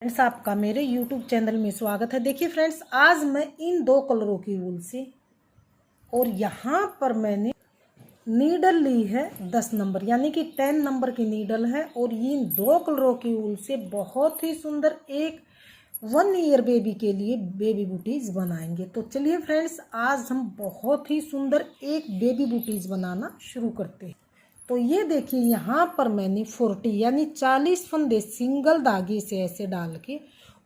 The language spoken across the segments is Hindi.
फ्रेंड्स, आपका मेरे YouTube चैनल में स्वागत है। देखिए फ्रेंड्स, आज मैं इन दो कलरों की वूल से और यहाँ पर मैंने नीडल ली है 10 नंबर यानी कि 10 नंबर की नीडल है और इन दो कलरों की वूल से बहुत ही सुंदर एक 1 ईयर बेबी के लिए बेबी बूटीज बनाएंगे। तो चलिए फ्रेंड्स, आज हम बहुत ही सुंदर एक बेबी बूटीज बनाना शुरू करते हैं। तो ये देखिए, यहाँ पर मैंने 40 यानी 40 फंदे सिंगल धागे से ऐसे डाल के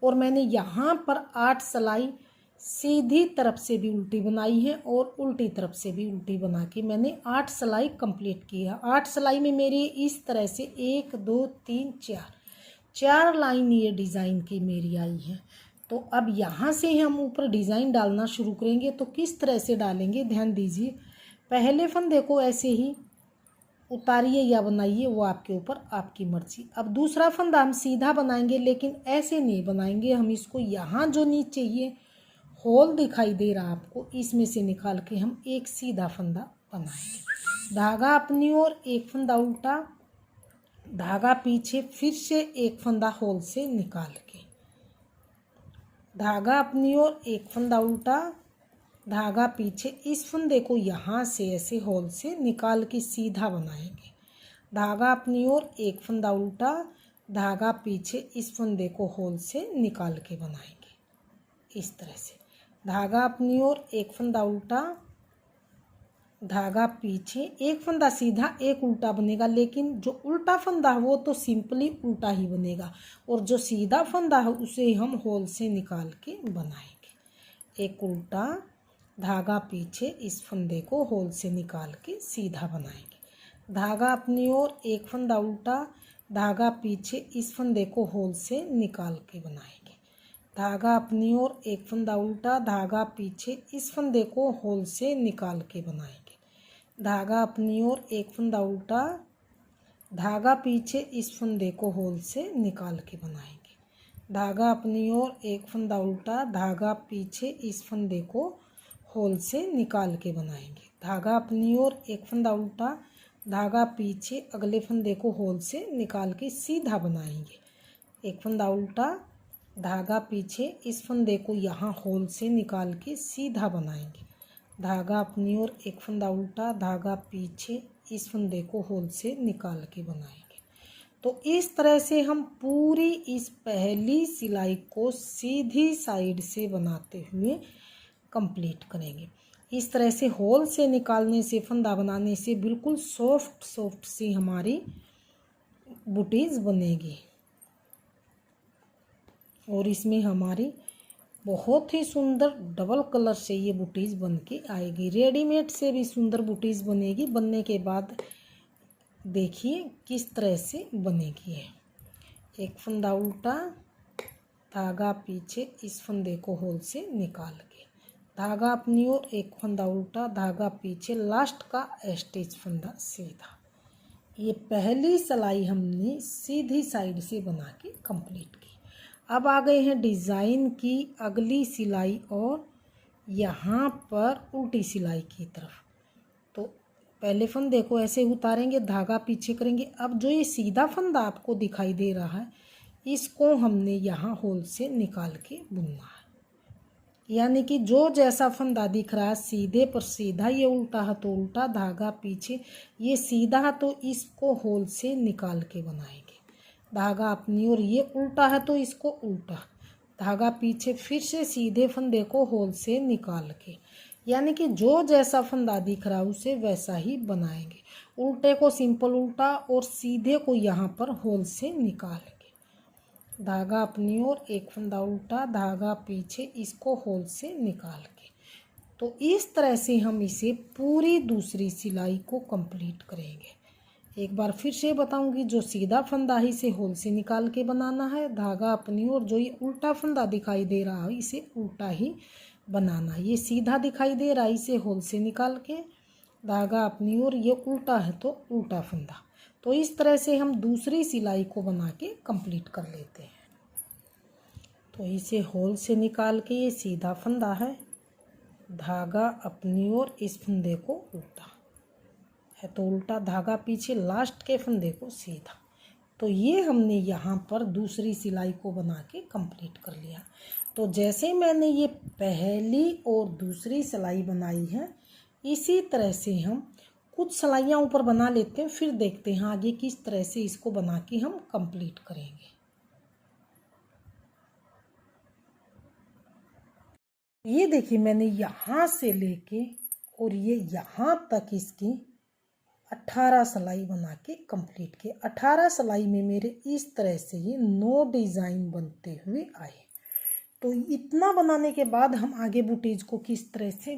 और मैंने यहाँ पर 8 सिलाई सीधी तरफ से भी उल्टी बनाई है और उल्टी तरफ से भी उल्टी बना के मैंने 8 सिलाई कंप्लीट की है। 8 सिलाई में मेरी इस तरह से 1 2 3 4 लाइन ये डिज़ाइन की मेरी आई है। तो अब यहाँ से हम ऊपर डिज़ाइन डालना शुरू करेंगे। तो किस तरह से डालेंगे ध्यान दीजिए। पहले फंदे को ऐसे ही उतारिए या बनाइए, वो आपके ऊपर, आपकी मर्जी। अब दूसरा फंदा हम सीधा बनाएंगे, लेकिन ऐसे नहीं बनाएंगे। हम इसको यहाँ जो नीचे ये होल दिखाई दे रहा आपको, इसमें से निकाल के हम एक सीधा फंदा बनाएंगे। धागा अपनी ओर, एक फंदा उल्टा, धागा पीछे, फिर से एक फंदा होल से निकाल के, धागा अपनी ओर, एक फंदा उल्टा, धागा पीछे। इस फंदे को यहाँ से ऐसे होल से निकाल के सीधा बनाएंगे। धागा अपनी ओर, एक फंदा उल्टा, धागा पीछे। इस फंदे को होल से निकाल के बनाएंगे इस तरह से। धागा अपनी ओर, एक फंदा उल्टा, धागा पीछे, एक फंदा सीधा, एक उल्टा बनेगा। लेकिन जो उल्टा फंदा है वो तो सिंपली उल्टा ही बनेगा और जो सीधा फंदा है उसे हम होल से निकाल के बनाएंगे। एक उल्टा, धागा पीछे, इस फंदे को होल से निकाल के सीधा बनाएंगे। धागा अपनी ओर, एक फंदा उल्टा, धागा पीछे। इस फंदे को होल से निकाल के बनाएंगे। धागा अपनी ओर, एक फंदा उल्टा, धागा पीछे। इस फंदे को होल से निकाल के बनाएंगे। धागा अपनी ओर, एक फंदा उल्टा, धागा पीछे। इस फंदे को होल से निकाल के बनाएंगे। धागा अपनी ओर, एक फंदा उल्टा, धागा पीछे। इस फंदे को होल से निकाल के बनाएंगे। धागा अपनी ओर, एक फंदा उल्टा, धागा पीछे। अगले फंदे को होल से निकाल के सीधा बनाएंगे। एक फंदा उल्टा, धागा पीछे। इस फंदे को यहाँ होल से निकाल के सीधा बनाएंगे। धागा अपनी ओर, एक फंदा उल्टा, धागा पीछे। इस फंदे को होल से निकाल के बनाएंगे। तो इस तरह से हम पूरी इस पहली सिलाई को सीधी साइड से बनाते हुए कंप्लीट करेंगे। इस तरह से होल से निकालने से, फंदा बनाने से बिल्कुल सॉफ्ट सी हमारी बूटीज बनेगी और इसमें हमारी बहुत ही सुंदर डबल कलर से ये बूटीज बन के आएगी। रेडीमेड से भी सुंदर बूटीज बनेगी। बनने के बाद देखिए किस तरह से बनेगी है। एक फंदा उल्टा, धागा पीछे। इस फंदे को होल से निकाल के, धागा अपनी ओर, एक फंदा उल्टा, धागा पीछे। लास्ट का स्टिच फंदा सीधा। ये पहली सिलाई हमने सीधी साइड से बना के कंप्लीट की। अब आ गए हैं डिज़ाइन की अगली सिलाई और यहाँ पर उल्टी सिलाई की तरफ। तो पहले फंदे को ऐसे उतारेंगे, धागा पीछे करेंगे। अब जो ये सीधा फंदा आपको दिखाई दे रहा है, इसको हमने यहाँ होल से निकाल के बुनना है। यानी कि जो जैसा फंदा दिख रहा है सीधे पर सीधा, ये उल्टा है तो उल्टा, धागा पीछे। ये सीधा है तो इसको होल से निकाल के बनाएंगे। धागा अपनी ओर, ये उल्टा है तो इसको उल्टा, धागा पीछे। फिर से सीधे फंदे को होल से निकाल के, यानी कि जो जैसा फंदा दिख रहा है उसे वैसा ही बनाएंगे। उल्टे को सिंपल उल्टा और सीधे को यहाँ पर होल से निकालेंगे। धागा अपनी ओर, एक फंदा उल्टा, धागा पीछे। इसको होल से निकाल के। तो इस तरह से हम इसे पूरी दूसरी सिलाई को कंप्लीट करेंगे। एक बार फिर से बताऊंगी, जो सीधा फंदा है इसे होल से निकाल के बनाना है। धागा अपनी ओर, जो ये उल्टा फंदा दिखाई दे रहा है इसे उल्टा ही बनाना है। ये सीधा दिखाई दे रहा है, इसे होल से निकाल के, धागा अपनी ओर। ये उल्टा है तो उल्टा फंदा। तो इस तरह से हम दूसरी सिलाई को बना के कंप्लीट कर लेते हैं। तो इसे होल से निकाल के, ये सीधा फंदा है, धागा अपनी ओर। इस फंदे को उल्टा है तो उल्टा, धागा पीछे। लास्ट के फंदे को सीधा। तो ये हमने यहाँ पर दूसरी सिलाई को बना के कंप्लीट कर लिया। तो जैसे मैंने ये पहली और दूसरी सिलाई बनाई है, इसी तरह से हम कुछ सिलाइयाँ ऊपर बना लेते हैं, फिर देखते हैं आगे किस तरह से इसको बना के हम कंप्लीट करेंगे। ये देखिए मैंने यहाँ से लेके और ये यहाँ तक इसकी 18 सिलाई बना के कंप्लीट किए। 18 सिलाई में मेरे इस तरह से ये 9 डिज़ाइन बनते हुए आए। तो इतना बनाने के बाद हम आगे बूटीज को किस तरह से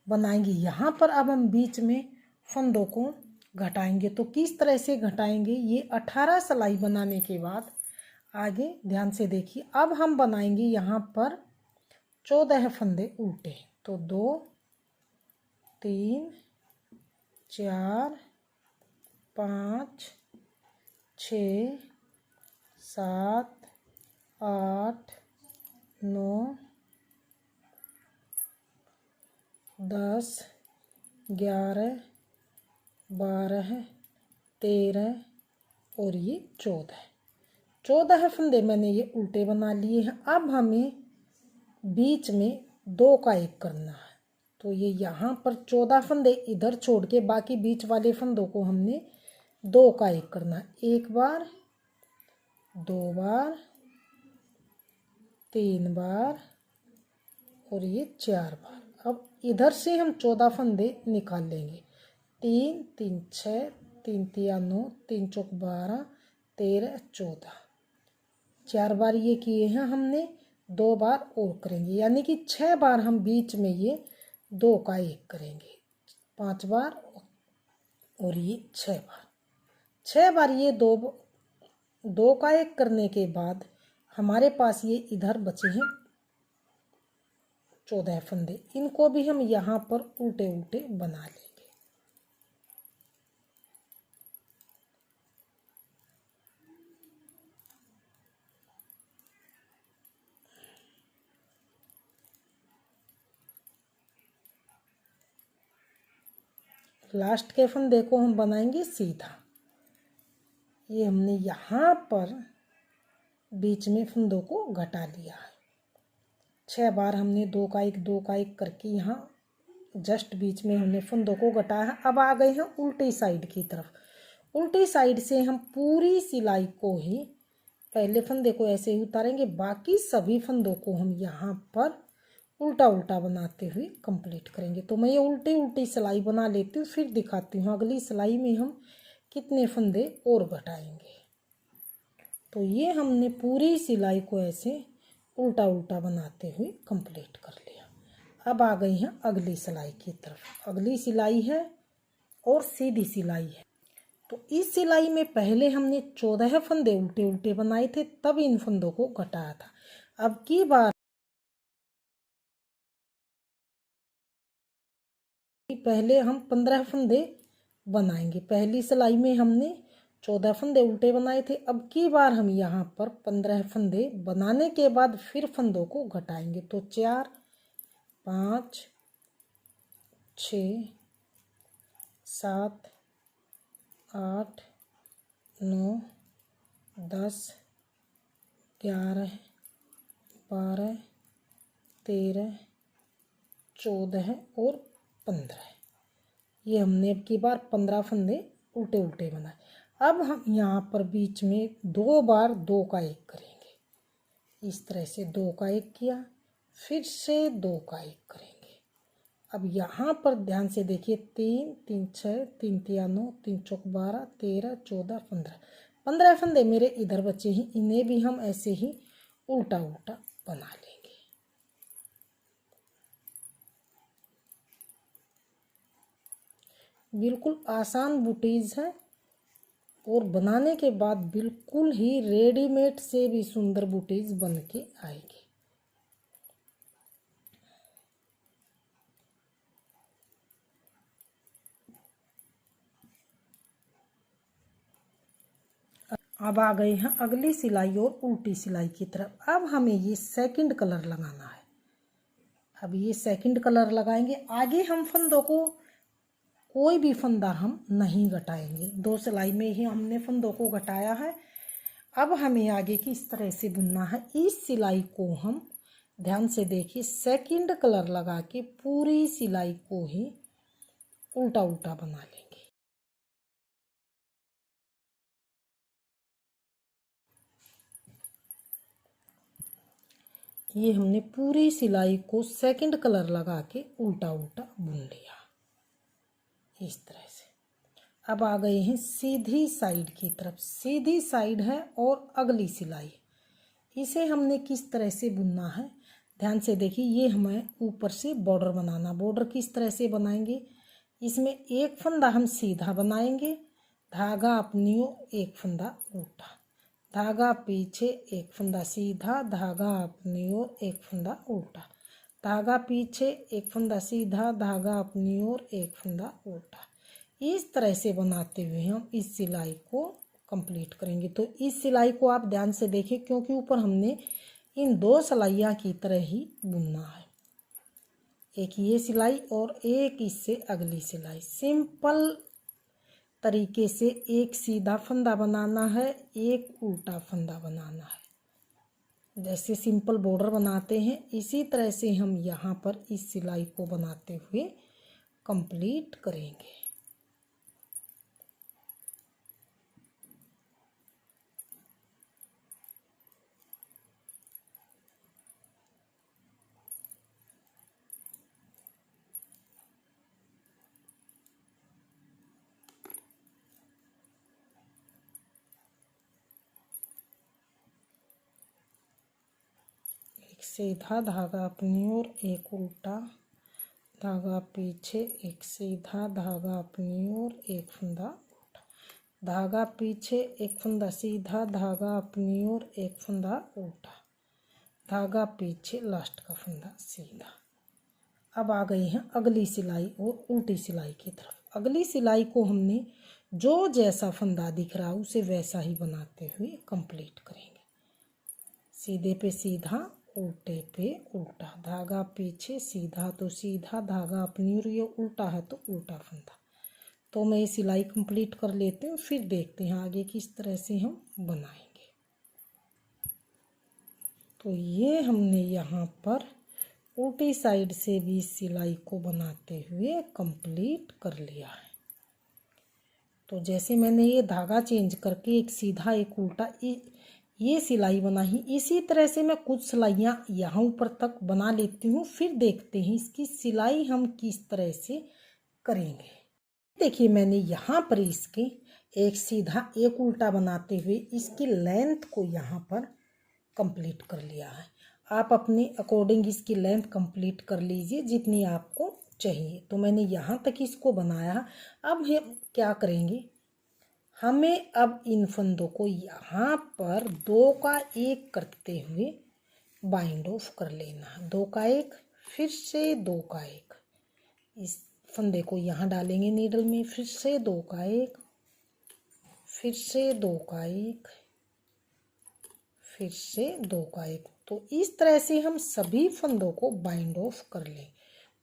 बनाएंगे। यहाँ पर अब हम बीच में फंदों को घटाएंगे। तो किस तरह से घटाएंगे, ये 18 सिलाई बनाने के बाद आगे ध्यान से देखिए। अब हम बनाएंगे यहाँ पर 14 फंदे उल्टे। तो 2 3 4 5 6 7 8 9 10 11 12 13 और ये 14 फंदे मैंने ये उल्टे बना लिए हैं। अब हमें बीच में 2 का 1 करना है। तो ये यहाँ पर 14 फंदे इधर छोड़ के बाकी बीच वाले फंदों को हमने 2 का 1 करना है। 1 बार, 2 बार, 3 बार और ये 4 बार। अब इधर से हम 14 फंदे निकाल लेंगे। 3 3 6 3 3 9 3 चौक 12 13 14। 4 बार ये किए हैं हमने, 2 बार और करेंगे, यानी कि 6 बार हम बीच में ये 2 का 1 करेंगे। 5 बार और ये 6 बार। 6 बार ये 2 का 1 करने के बाद हमारे पास ये इधर बचे हैं 14 फंदे। इनको भी हम यहाँ पर उल्टे उल्टे बना लेंगे। लास्ट के फंदे को हम बनाएंगे सीधा। ये हमने यहाँ पर बीच में फंदों को घटा लिया है। 6 बार हमने 2 का 1 करके यहाँ जस्ट बीच में हमने फंदों को घटाया। अब आ गए हैं उल्टी साइड की तरफ। उल्टी साइड से हम पूरी सिलाई को ही पहले फंदे को ऐसे ही उतारेंगे, बाकी सभी फंदों को हम यहाँ पर उल्टा उल्टा बनाते हुए कंप्लीट करेंगे। तो मैं ये उल्टी उल्टी सिलाई बना लेती हूँ, फिर दिखाती हूँ अगली सिलाई में हम कितने फंदे और घटाएंगे। तो ये हमने पूरी सिलाई को ऐसे उल्टा उल्टा बनाते हुए कंप्लीट कर लिया। अब आ गई हैं अगली सिलाई की तरफ। अगली सिलाई है और सीधी सिलाई है। तो इस सिलाई में पहले हमने 14 फंदे उल्टे उल्टे बनाए थे, तब इन फंदों को घटाया था। अब की बार पहले हम 15 फंदे बनाएंगे। पहली सिलाई में हमने 14 फंदे उल्टे बनाए थे। अब की बार हम यहाँ पर 15 फंदे बनाने के बाद फिर फंदों को घटाएंगे। तो 4 5 6 7 8 9 10 11 12 13 14 और 15। ये हमने अब की बार 15 फंदे उल्टे उल्टे बनाए। अब हम यहाँ पर बीच में 2 बार 2 का 1 करेंगे। इस तरह से 2 का 1 किया, फिर से 2 का 1 करेंगे। अब यहाँ पर ध्यान से देखिए, 3 3 6 3 3 9 3 चौक 12 13 14 15 फंदे मेरे इधर बचे हैं। इन्हें भी हम ऐसे ही उल्टा उल्टा बना लेंगे। बिल्कुल आसान बूटीज है और बनाने के बाद बिल्कुल ही रेडीमेड से भी सुंदर बूटीज बन के आएगी। अब आ गए हैं अगली सिलाई और उल्टी सिलाई की तरफ। अब हमें ये सेकंड कलर लगाना है। अब ये सेकंड कलर लगाएंगे। आगे हम फंदों को कोई भी फंदा हम नहीं घटाएंगे। 2 सिलाई में ही हमने फंदों को घटाया है। अब हमें आगे किस तरह से बुनना है, इस सिलाई को हम ध्यान से देखिए, सेकंड कलर लगा के पूरी सिलाई को ही उल्टा उल्टा बना लेंगे। ये हमने पूरी सिलाई को सेकंड कलर लगा के उल्टा उल्टा बुन लिया इस तरह से। अब आ गए हैं सीधी साइड की तरफ। सीधी साइड है और अगली सिलाई, इसे हमने किस तरह से बुनना है ध्यान से देखिए। ये हमें ऊपर से बॉर्डर बनाना। बॉर्डर किस तरह से बनाएंगे, इसमें एक फंदा हम सीधा बनाएंगे, धागा अपनी ओर, एक फंदा उल्टा, धागा पीछे, एक फंदा सीधा, धागा अपनी ओर, एक फंदा उल्टा, धागा पीछे, एक फंदा सीधा, धागा अपनी ओर, एक फंदा उल्टा। इस तरह से बनाते हुए हम इस सिलाई को कंप्लीट करेंगे। तो इस सिलाई को आप ध्यान से देखिए, क्योंकि ऊपर हमने इन 2 सिलाइयाँ की तरह ही बुनना है। एक ये सिलाई और एक इससे अगली सिलाई। सिंपल तरीके से एक सीधा फंदा बनाना है, एक उल्टा फंदा बनाना है। जैसे सिंपल बॉर्डर बनाते हैं इसी तरह से हम यहाँ पर इस सिलाई को बनाते हुए कंप्लीट करेंगे। एक सीधा धागा अपनी ओर, एक उल्टा, धागा पीछे, एक सीधा धागा अपनी ओर, एक फंदा उल्टा, धागा पीछे, एक फंदा सीधा, धागा अपनी ओर, एक फंदा उल्टा, धागा पीछे, लास्ट का फंदा सीधा। अब आ गई हैं अगली सिलाई और उल्टी सिलाई की तरफ। अगली सिलाई को हमने जो जैसा फंदा दिख रहा है उसे वैसा ही बनाते हुए कंप्लीट करेंगे। सीधे पे सीधा, उल्टे पे उल्टा, धागा पीछे, सीधा तो सीधा, धागा अपनी ओर, ये उल्टा है तो उल्टा फंदा। तो मैं ये सिलाई कंप्लीट कर लेती हूँ, फिर देखते हैं आगे किस तरह से हम बनाएंगे। तो ये हमने यहाँ पर उल्टी साइड से भी सिलाई को बनाते हुए कंप्लीट कर लिया है। तो जैसे मैंने ये धागा चेंज करके एक सीधा एक उल्टा ये सिलाई बनाई, इसी तरह से मैं कुछ सिलाइयाँ यहाँ ऊपर तक बना लेती हूँ, फिर देखते हैं इसकी सिलाई हम किस तरह से करेंगे। देखिए मैंने यहाँ पर इसके एक सीधा एक उल्टा बनाते हुए इसकी लेंथ को यहाँ पर कंप्लीट कर लिया है। आप अपने अकॉर्डिंग इसकी लेंथ कंप्लीट कर लीजिए जितनी आपको चाहिए। तो मैंने यहाँ तक इसको बनाया। अब हम क्या करेंगे, हमें अब इन फंदों को यहाँ पर 2 का 1 करते हुए बाइंड ऑफ कर लेना है। 2 का 1, फिर से 2 का 1, इस फंदे को यहाँ डालेंगे नीडल में, फिर से 2 का 1, फिर से 2 का 1, फिर से 2 का 1। तो इस तरह से हम सभी फंदों को बाइंड ऑफ कर लें।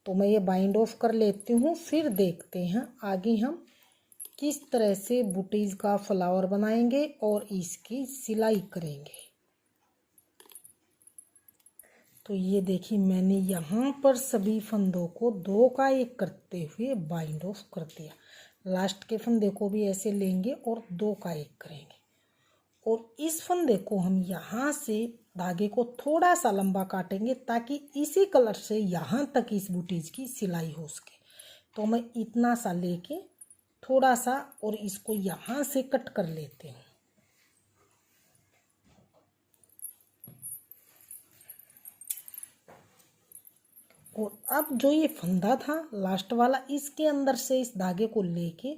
तो मैं ये बाइंड ऑफ कर लेती हूँ, फिर देखते हैं आगे हम किस तरह से बूटीज का फ्लावर बनाएंगे और इसकी सिलाई करेंगे। तो ये देखिए मैंने यहाँ पर सभी फंदों को 2 का 1 करते हुए बाइंड ऑफ कर दिया। लास्ट के फंदे को भी ऐसे लेंगे और 2 का 1 करेंगे और इस फंदे को हम यहाँ से धागे को थोड़ा सा लंबा काटेंगे ताकि इसी कलर से यहाँ तक इस बूटीज की सिलाई हो सके। तो मैं इतना सा लेके थोड़ा सा और इसको यहाँ से कट कर लेते हैं। और अब जो ये फंदा था लास्ट वाला, इसके अंदर से इस धागे को लेके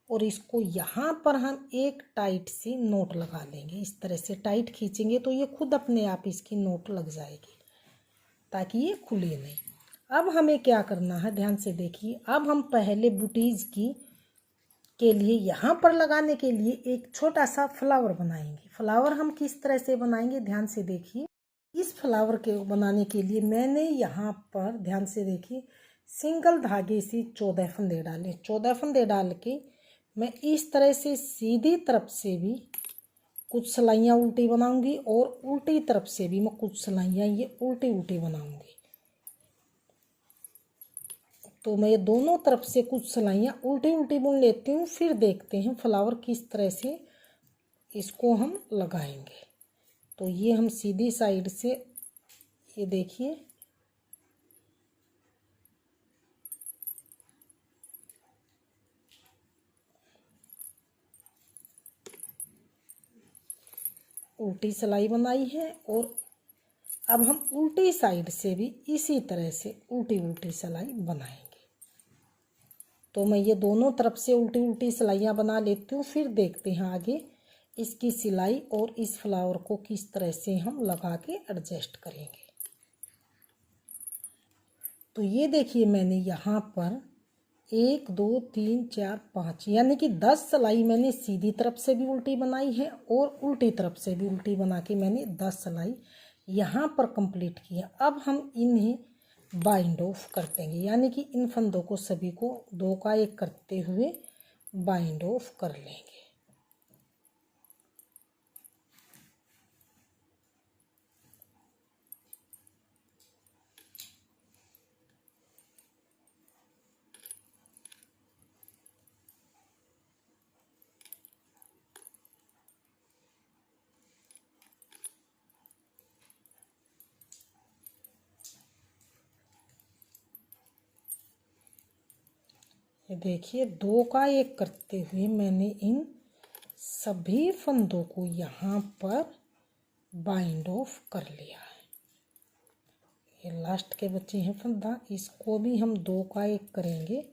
और इसको यहाँ पर हम एक टाइट सी नोट लगा लेंगे। इस तरह से टाइट खींचेंगे तो ये खुद अपने आप इसकी नोट लग जाएगी ताकि ये खुले नहीं। अब हमें क्या करना है ध्यान से देखिए। अब हम पहले बूटीज की के लिए यहाँ पर लगाने के लिए एक छोटा सा फ्लावर बनाएंगे। फ्लावर हम किस तरह से बनाएंगे ध्यान से देखिए। इस फ्लावर के बनाने के लिए मैंने यहाँ पर ध्यान से देखिए सिंगल धागे से 14 फंदे डाले। 14 फंदे डाल के मैं इस तरह से सीधी तरफ से भी कुछ सिलाइयाँ उल्टी बनाऊंगी और उल्टी तरफ से भी मैं कुछ सिलाइयाँ ये उल्टी उल्टी बनाऊंगी। तो मैं ये दोनों तरफ से कुछ सिलाइयाँ उल्टी उल्टी बुन लेती हूँ, फिर देखते हैं फ्लावर किस तरह से इसको हम लगाएंगे। तो ये हम सीधी साइड से, ये देखिए उल्टी सिलाई बनाई है और अब हम उल्टी साइड से भी इसी तरह से उल्टी उल्टी सिलाई बनाएंगे। तो मैं ये दोनों तरफ से उल्टी उल्टी सिलाइयाँ बना लेती हूँ, फिर देखते हैं आगे इसकी सिलाई और इस फ्लावर को किस तरह से हम लगा के एडजस्ट करेंगे। तो ये देखिए मैंने यहाँ पर 1 2 3 4 5 यानी कि 10 सिलाई मैंने सीधी तरफ से भी उल्टी बनाई है और उल्टी तरफ से भी उल्टी बना के मैंने 10 सिलाई यहाँ पर कंप्लीट की है। अब हम इन्हें बाइंड ऑफ कर देंगे, यानी कि इन फंदों को सभी को 2 का 1 करते हुए बाइंड ऑफ कर लेंगे। ये देखिए 2 का 1 करते हुए मैंने इन सभी फंदों को यहाँ पर बाइंड ऑफ कर लिया है। ये लास्ट के बचे हैं फंदा, इसको भी हम 2 का 1 करेंगे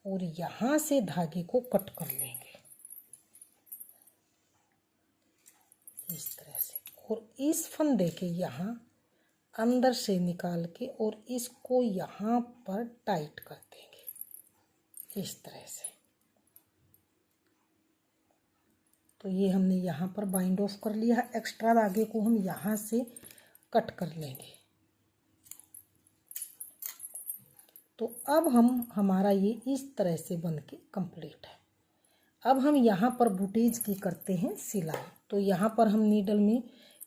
और यहाँ से धागे को कट कर लेंगे इस तरह से, और इस फंदे के यहाँ अंदर से निकाल के और इसको यहाँ पर टाइट कर देंगे इस तरह से। तो ये हमने यहाँ पर बाइंड ऑफ कर लिया है। एक्स्ट्रा धागे को हम यहाँ से कट कर लेंगे। तो अब हमारा ये इस तरह से बन के कंप्लीट है। अब हम यहाँ पर बूटीज की करते हैं सिलाई। तो यहाँ पर हम नीडल में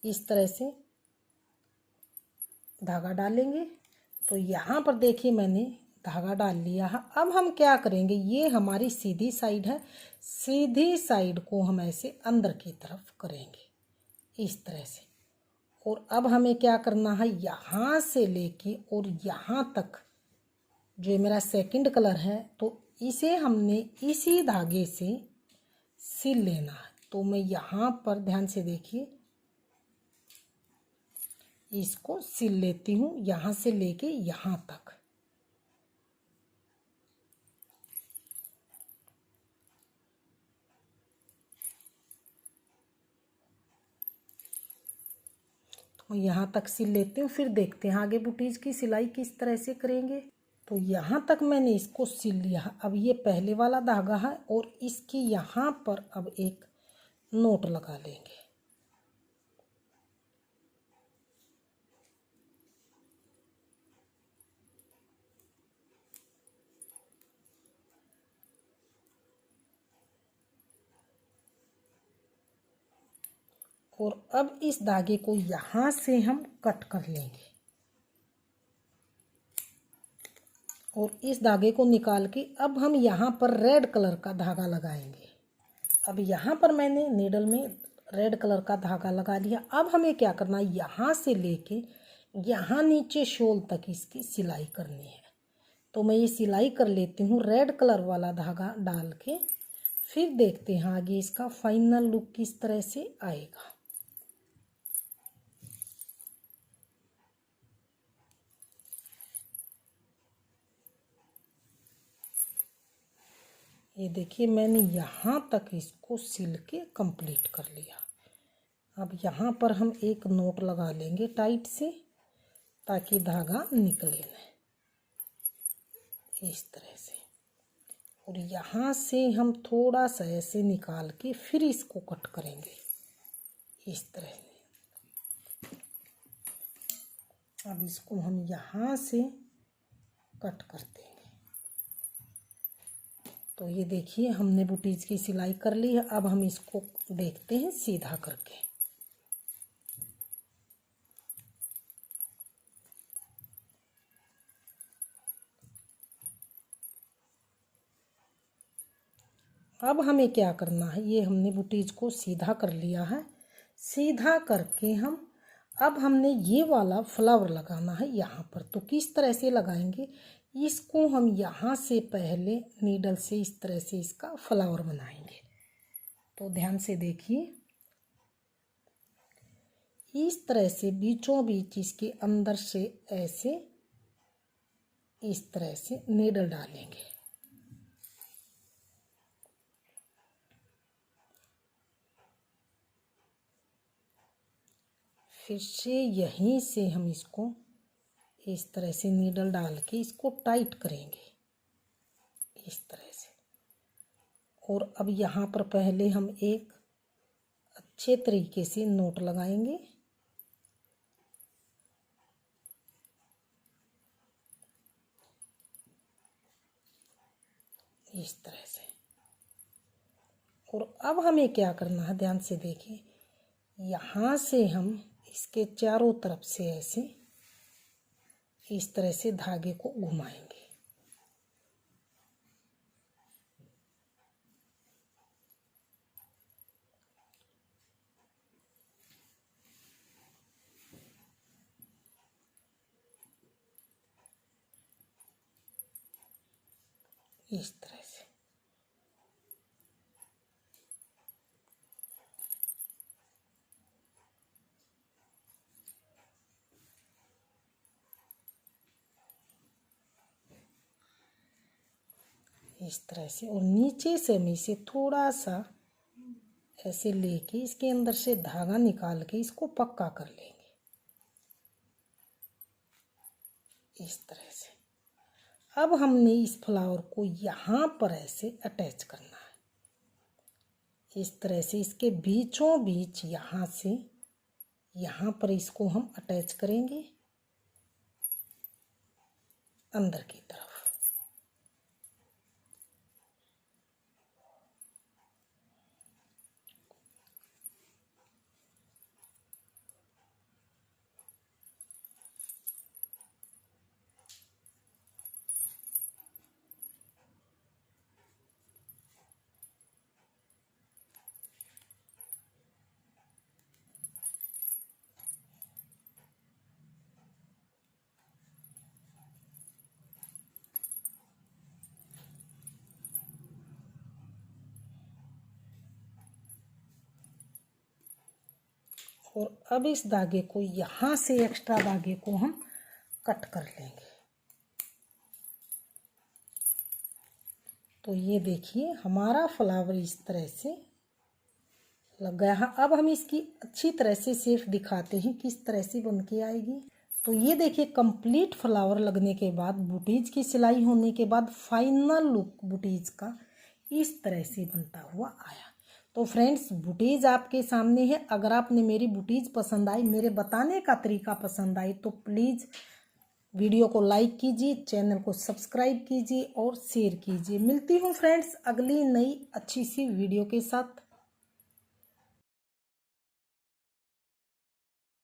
इस तरह से धागा डालेंगे। तो यहाँ पर देखिए मैंने धागा डाल लिया है। अब हम क्या करेंगे, ये हमारी सीधी साइड है, सीधी साइड को हम ऐसे अंदर की तरफ करेंगे इस तरह से। और अब हमें क्या करना है, यहाँ से लेके और यहाँ तक जो मेरा सेकंड कलर है, तो इसे हमने इसी धागे से सिल लेना है। तो मैं यहाँ पर ध्यान से देखिए इसको सिल लेती हूँ यहाँ से लेके यहाँ तक। तो यहाँ तक सिल लेती हूँ, फिर देखते हैं आगे बूटीज की सिलाई किस तरह से करेंगे। तो यहाँ तक मैंने इसको सिल लिया है। अब ये पहले वाला धागा है और इसकी यहाँ पर अब एक नोट लगा लेंगे। और अब इस धागे को यहाँ से हम कट कर लेंगे और इस धागे को निकाल के अब हम यहाँ पर रेड कलर का धागा लगाएंगे। अब यहाँ पर मैंने नीडल में रेड कलर का धागा लगा लिया। अब हमें क्या करना है, यहाँ से लेके यहाँ नीचे शोल तक इसकी सिलाई करनी है। तो मैं ये सिलाई कर लेती हूँ रेड कलर वाला धागा डाल के, फिर देखते हैं आगे इसका फाइनल लुक किस तरह से आएगा। ये देखिए मैंने यहाँ तक इसको सिल के कंप्लीट कर लिया। अब यहाँ पर हम एक नोट लगा लेंगे टाइट से, ताकि धागा निकले नहीं इस तरह से। और यहाँ से हम थोड़ा सा ऐसे निकाल के फिर इसको कट करेंगे इस तरह से। अब इसको हम यहाँ से कट कर देंगे। तो ये देखिए हमने बुटीज की सिलाई कर ली है। अब हम इसको देखते हैं सीधा करके। अब हमें क्या करना है, ये हमने बुटीज को सीधा कर लिया है। सीधा करके अब हमने ये वाला फ्लावर लगाना है यहाँ पर। तो किस तरह से लगाएंगे, इसको हम यहाँ से पहले नीडल से इस तरह से इसका फ्लावर बनाएंगे। तो ध्यान से देखिए, इस तरह से बीचों बीच इसके अंदर से ऐसे इस तरह से नीडल डालेंगे। फिर से यहीं से हम इसको इस तरह से नीडल डाल के इसको टाइट करेंगे इस तरह से। और अब यहाँ पर पहले हम एक अच्छे तरीके से नोट लगाएंगे। इस तरह से। और अब हमें क्या करना है, ध्यान से देखिए, यहाँ से हम इसके चारों तरफ से ऐसे इस तरह से धागे को घुमाएंगे। इस तरह से। इस तरह से। और नीचे से हम इसे थोड़ा सा ऐसे लेके इसके अंदर से धागा निकाल के इसको पक्का कर लेंगे इस तरह से। अब हमने इस फ्लावर को यहाँ पर ऐसे अटैच करना है इस तरह से। इसके बीचों बीच यहाँ से यहाँ पर इसको हम अटैच करेंगे अंदर की तरफ। और अब इस धागे को यहाँ से एक्स्ट्रा धागे को हम कट कर लेंगे। तो ये देखिए हमारा फ्लावर इस तरह से लग गया है। अब हम इसकी अच्छी तरह से शेप दिखाते हैं किस तरह से बन के आएगी। तो ये देखिए कंप्लीट फ्लावर लगने के बाद, बुटीज की सिलाई होने के बाद फाइनल लुक बुटीज का इस तरह से बनता हुआ आया। तो फ्रेंड्स बुटीज आपके सामने है। अगर आपने मेरी बुटीज पसंद आई, मेरे बताने का तरीका पसंद आई, तो प्लीज़ वीडियो को लाइक कीजिए, चैनल को सब्सक्राइब कीजिए और शेयर कीजिए। मिलती हूँ फ्रेंड्स अगली नई अच्छी सी वीडियो के साथ।